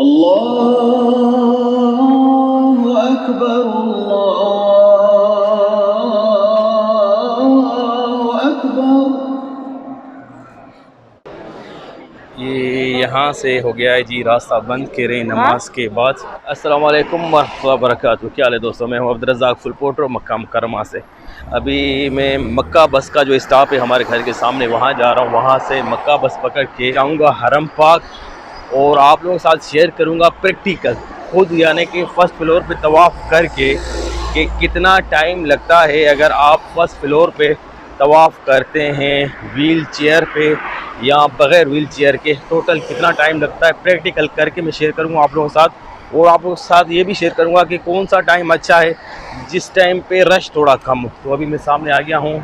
अल्लाहु अकबर अल्लाहु अकबर। ये यहाँ से हो गया है जी रास्ता बंद करें नमाज के बाद। अस्सलाम वालेकुम वरहमतुल्लाहि वबरकातुहू। क्या हाल है दोस्तों, मैं हूँ अब्दुल रज़ाक फुलपोटर मक्का मुकर्रमा से। अभी मैं मक्का बस का जो स्टॉप है हमारे घर के सामने वहाँ जा रहा हूँ। वहाँ से मक्का बस पकड़ के जाऊँगा हरम पाक और आप लोगों के साथ शेयर करूँगा प्रैक्टिकल खुद, यानी कि फ़र्स्ट फ्लोर पे तवाफ़ करके कि कितना टाइम लगता है अगर आप फर्स्ट फ्लोर पे तवाफ़ करते हैं व्हील चेयर पे या बग़ैर व्हील चेयर के, टोटल कितना टाइम लगता है प्रैक्टिकल करके मैं शेयर करूँगा आप लोगों के साथ। और आप लोगों के साथ ये भी शेयर करूँगा कि कौन सा टाइम अच्छा है जिस टाइम पे रश थोड़ा कम हो। तो अभी मैं सामने आ गया हूँ,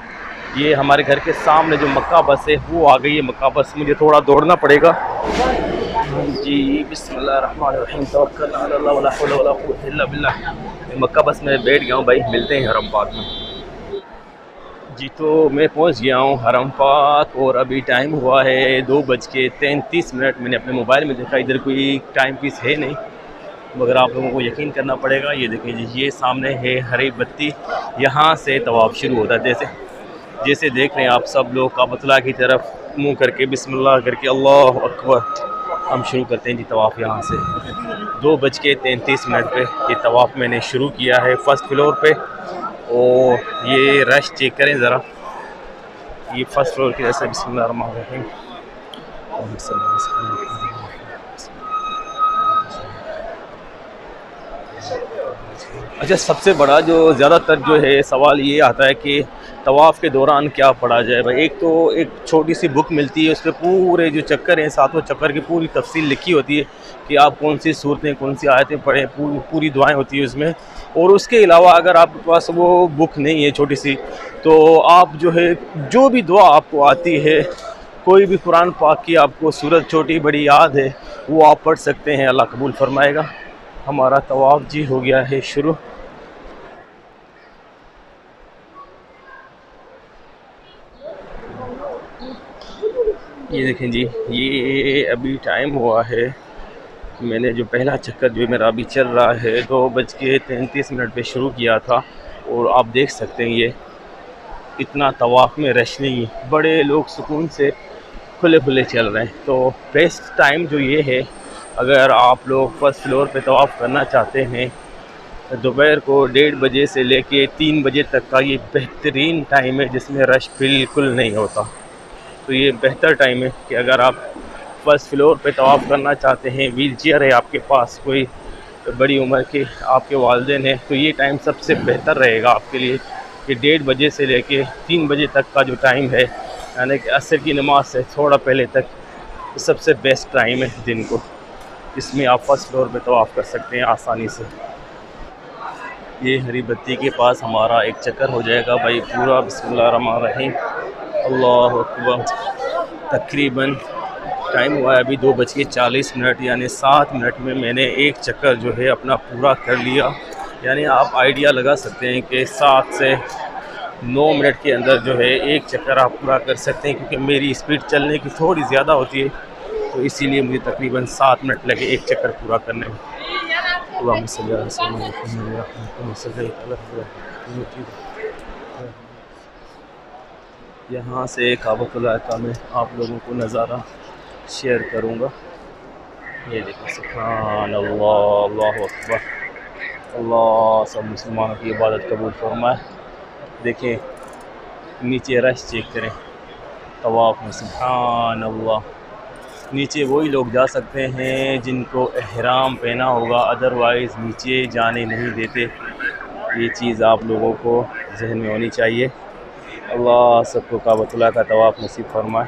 ये हमारे घर के सामने जो मक्का बस है वो आ गई है मक्का बस। मुझे थोड़ा दौड़ना पड़ेगा जी। बिस्मिल्लाहिर्रहमानिर्रहीम, तवक्कल अला अल्लाह वला हौला वला कुव्वता इल्ला बिल्लाह। मैं मक्का बस में बैठ गया हूँ भाई, मिलते हैं हरम पाक में जी। तो मैं पहुँच गया हूँ हरम पाक और अभी टाइम हुआ है 2:33। मैंने अपने मोबाइल में देखा, इधर कोई टाइम पीस है नहीं, मगर आप लोगों को यकीन करना पड़ेगा। ये देखें जी, ये सामने है हरी बत्ती, यहाँ से तवाफ़ शुरू होता है। जैसे जैसे देख रहे हैं आप सब लोग काबतुल्लाह की तरफ मुँह करके बिस्मिल्लाह करके अल्लाह अकबर हम शुरू करते हैं जी तवाफ़। यहाँ से 2:33 पे ये तवाफ़ मैंने शुरू किया है फर्स्ट फ्लोर पे। और ये रश चेक करें ज़रा, ये फर्स्ट फ्लोर की जैसे बिस्मिल्लाहिर्रहमानिर्रहीम। अच्छा, सबसे बड़ा जो ज़्यादातर जो है सवाल ये आता है कि तवाफ़ के दौरान क्या पढ़ा जाए भाई। एक तो एक छोटी सी बुक मिलती है, उस पर पूरे जो चक्कर हैं सातों चक्कर की पूरी तफसील लिखी होती है कि आप कौन सी सूरतें कौन सी आयतें पढ़ें, पूरी दुआएं होती है उसमें। और उसके अलावा अगर आपके पास वो बुक नहीं है छोटी सी, तो आप जो है जो भी दुआ आपको आती है, कोई भी कुरान पाक की आपको सूरत छोटी बड़ी याद है वो आप पढ़ सकते हैं, अल्लाह कबूल फरमाएगा। हमारा तवाफ़ जी हो गया है शुरू। ये देखें जी, ये अभी टाइम हुआ है, मैंने जो पहला चक्कर जो मेरा अभी चल रहा है 2:33 पे शुरू किया था। और आप देख सकते हैं ये इतना तवाफ़ में रश नहीं है, बड़े लोग सुकून से खुले खुले चल रहे हैं। तो बेस्ट टाइम जो ये है, अगर आप लोग फर्स्ट फ्लोर पे तवाफ़ करना चाहते हैं, दोपहर को 1:30 से लेके 3 बजे तक का ये बेहतरीन टाइम है जिसमें रश बिल्कुल नहीं होता। तो ये बेहतर टाइम है कि अगर आप फर्स्ट फ्लोर पे तवाफ़ करना चाहते हैं, व्हील चेयर है आपके पास, कोई बड़ी उम्र के आपके वालिदैन हैं, तो ये टाइम सबसे बेहतर रहेगा आपके लिए कि 1:30 से लेके 3 बजे तक का जो टाइम है, यानी कि असर की नमाज से थोड़ा पहले तक, सबसे बेस्ट टाइम है दिन को। इसमें आप फर्स्ट फ्लोर पे तवाफ़ कर सकते हैं आसानी से। ये हरी बत्ती के पास हमारा एक चक्कर हो जाएगा भाई पूरा। बिस्मिल्लाहिर्रहमानिर्रहीम, अल्लाहु अकबर। तकरीबन टाइम हुआ है अभी 2:40, यानी 7 मिनट में मैंने एक चक्कर जो है अपना पूरा कर लिया। यानी आप आइडिया लगा सकते हैं कि 7 से 9 मिनट के अंदर जो है एक चक्कर आप पूरा कर सकते हैं, क्योंकि मेरी स्पीड चलने की थोड़ी ज़्यादा होती है, तो इसीलिए मुझे तकरीबन 7 मिनट लगे एक चक्कर पूरा करने में। यहाँ से काबतुल्लाह का मैं आप लोगों को नज़ारा शेयर करूँगा। ये देखो, सुभान अल्लाह, अल्लाहु अकबर। अल्लाह सब मुसलमानों की इबादत कबूल फरमाए। देखें नीचे रश चेक करें तवाफ़ में, सुभान अल्लाह। नीचे वही लोग जा सकते हैं जिनको एहराम पहना होगा, अदरवाइज़ नीचे जाने नहीं देते। ये चीज़ आप लोगों को जहन में होनी चाहिए। अल्लाह सबको काबतुल्लाह का तवाफ़ नसीब फरमाए,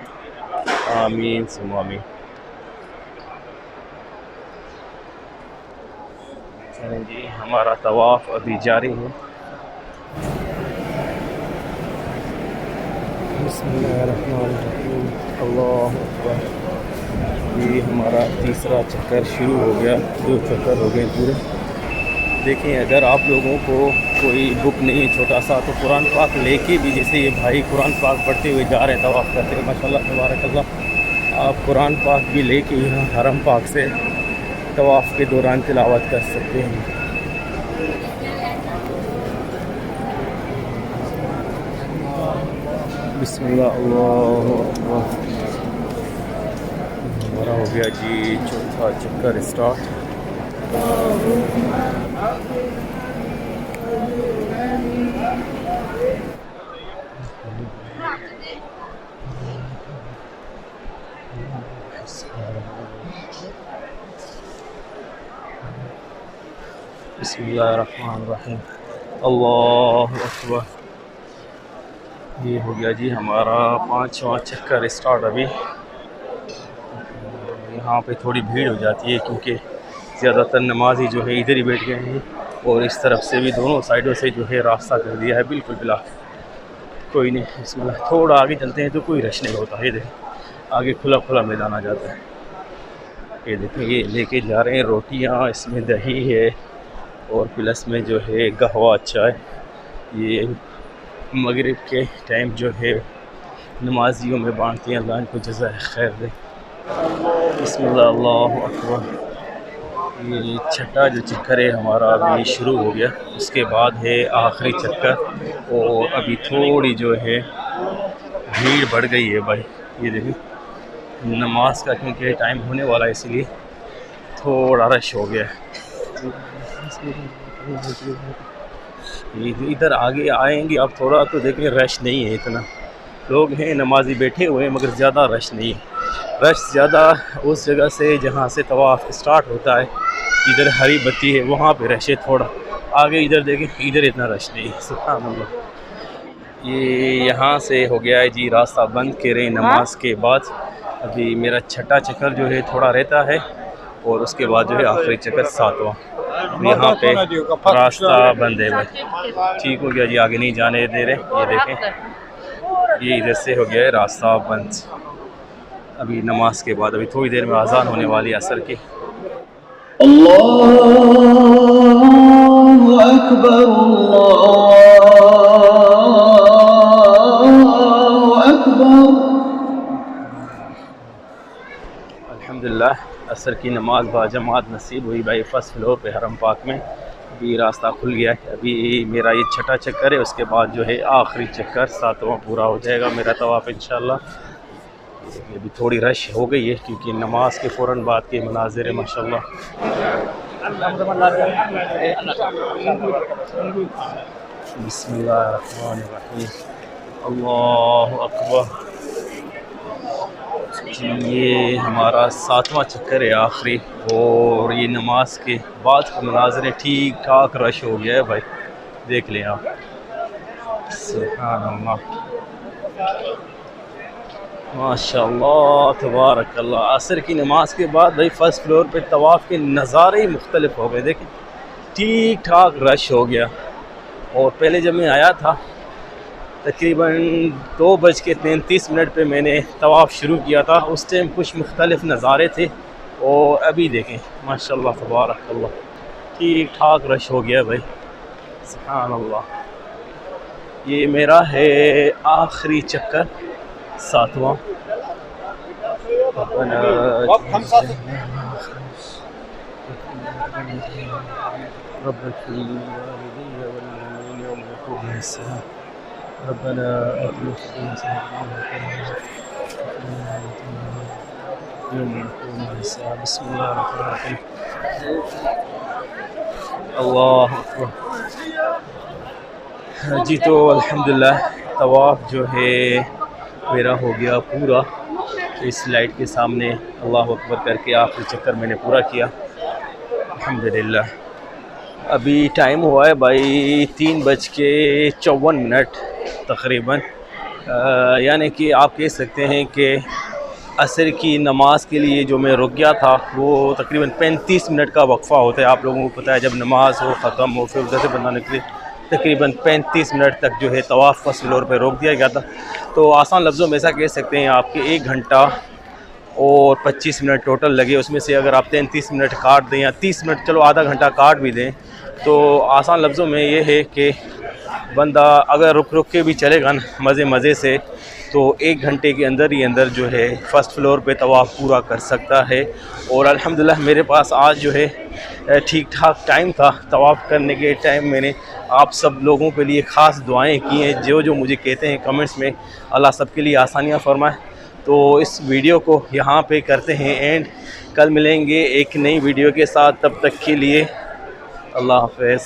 आमीन सुम्मा आमीन। चलें जी, हमारा तवाफ़ अभी जारी है। बिस्मिल्लाहिर्रहमानिर्रहीम, अल्लाहु अकबर। ये हमारा तीसरा चक्कर शुरू हो गया, 2 चक्कर हो गए पूरे। देखें अगर आप लोगों को कोई बुक नहीं है छोटा सा, तो कुरान पाक लेके भी, जैसे ये भाई कुरान पाक पढ़ते हुए जा रहे हैं तवाफ़ करते हुए, माशाल्लाह तबारक अल्लाह, आप कुरान पाक भी लेके यहाँ हरम पाक से तवाफ़ के दौरान तिलावत कर सकते हैं। बिस्मिल्लाह, अल्लाहु अकबर। हमारा हो गया जी चौथा चक्कर स्टार्ट। बिस्मिल्लाहिर्रहमानिर्रहीम, अल्लाहु अकबर। ये हो गया जी हमारा 5वां चक्कर स्टार्ट। अभी यहाँ पे थोड़ी भीड़ हो जाती है क्योंकि ज़्यादातर नमाजी जो है इधर ही बैठ गए हैं और इस तरफ से भी दोनों साइडों से जो है रास्ता कर दिया है बिल्कुल बिला। कोई नहीं, बिस्मिल्लाह। थोड़ा आगे चलते हैं तो कोई रश नहीं होता। ये देखें आगे खुला खुला मैदान आ जाता है। ये देखें ये लेके जा रहे हैं रोटियाँ, इसमें दही है और प्लस में जो है कहवा चाय। ये मगरिब के टाइम जो है नमाजियों में बांटते हैं। अल्लाह इनको जज़ाए खैर दे। बिस्मिल्लाह, अल्लाहु अकबर। ये छठा जो चक्कर है हमारा अभी शुरू हो गया, उसके बाद है आखिरी चक्कर और अभी थोड़ी जो है भीड़ बढ़ गई है भाई। ये देखिए नमाज का क्योंकि टाइम होने वाला है इसलिए थोड़ा रश हो गया है। इधर आगे आएंगे अब थोड़ा तो देखें रश नहीं है, इतना लोग हैं नमाजी बैठे हुए हैं मगर ज़्यादा रश नहीं है। रश ज़्यादा उस जगह से जहाँ से तवाफ़ स्टार्ट होता है, इधर हरी बत्ती है वहाँ पे रश है थोड़ा। आगे इधर देखें इधर इतना रश नहीं है। सुभान अल्लाह। ये यहाँ से हो गया है जी रास्ता बंद के रहे नमाज के बाद। अभी मेरा छठा चक्कर जो है थोड़ा रहता है और उसके बाद जो है आखिरी चक्कर 7वां। यहाँ पे रास्ता बंद है भाई। ठीक हो गया जी, आगे नहीं जाने दे रहे। ये देखें ये इधर से हो गया है रास्ता बंद। अभी नमाज के बाद अभी थोड़ी देर में अज़ान होने वाली है असर की। अल्लाहु अकबर, अल्लाहु अकबर। अल्हम्दुलिल्लाह असर की नमाज बाजमात नसीब हुई भाई। फर्स्ट फ्लोर पे हरम पाक में अभी रास्ता खुल गया है। अभी मेरा ये छठा चक्कर है, उसके बाद जो है आखिरी चक्कर 7वां पूरा हो जाएगा मेरा तवाफ़ इंशाल्लाह। अभी थोड़ी रश हो गई है क्योंकि नमाज के फ़ौरन बाद के मनाज़िर है माशाल्लाह। बिस्मिल्लाहिर्रहमानिर्रहीम, अल्लाहु अकबर। ये हमारा 7वां चक्कर है आखिरी और ये नमाज के बाद के मनाज़िर ठीक ठाक रश हो गया है भाई, देख लें आप। सुभान अल्लाह, माशाअल्लाह तबारकल्लाह। असर की नमाज के बाद भाई फ़र्स्ट फ्लोर पे तवाफ़ के नज़ारे ही मुख्तलिफ हो गए। देखें ठीक ठाक रश हो गया। और पहले जब मैं आया था तकरीबन 2:33 पे मैंने तवाफ़ शुरू किया था, उस टाइम कुछ मुख्तलिफ नज़ारे थे और अभी देखें माशाअल्लाह तबारकल्लाह ठीक ठाक रश हो गया भाई। सुभान अल्लाह। ये मेरा है आखिरी चक्कर 7वां। अल्लाह जी। तो अल्हम्दुलिल्लाह तवाफ़ जो है मेरा हो गया पूरा। इस लाइट के सामने अल्लाह अकबर करके आखिरी चक्कर मैंने पूरा किया अल्हम्दुलिल्लाह। अभी टाइम हुआ है भाई 3:54 तकरीबन, यानी कि आप कह सकते हैं कि असर की नमाज के लिए जो मैं रुक गया था वो तकरीबन 35 मिनट का वक्फ़ा होता है। आप लोगों को पता है जब नमाज हो ख़त्म हो फिर उधर से बंदा निकले तकरीबन 35 मिनट तक जो है तवाफ़ फर्स्ट फ्लोर पे रोक दिया गया था। तो आसान लफ्ज़ों में ऐसा कह सकते हैं आपके 1 घंटा और 25 मिनट टोटल लगे। उसमें से अगर आप 33 मिनट काट दें या 30 मिनट चलो आधा घंटा काट भी दें तो आसान लफ्ज़ों में ये है कि बंदा अगर रुक रुक के भी चलेगा ना मज़े मज़े से तो 1 घंटे के अंदर ही अंदर जो है फ़र्स्ट फ्लोर पे तवाफ़ पूरा कर सकता है। और अल्हम्दुलिल्लाह मेरे पास आज जो है ठीक ठाक टाइम था। तवाफ़ करने के टाइम मैंने आप सब लोगों के लिए ख़ास दुआएं की हैं, जो मुझे कहते हैं कमेंट्स में, अल्लाह सबके लिए आसानियाँ फरमाए। तो इस वीडियो को यहाँ पे करते हैं एंड, कल मिलेंगे एक नई वीडियो के साथ, तब तक के लिए अल्लाह हाफ़िज़।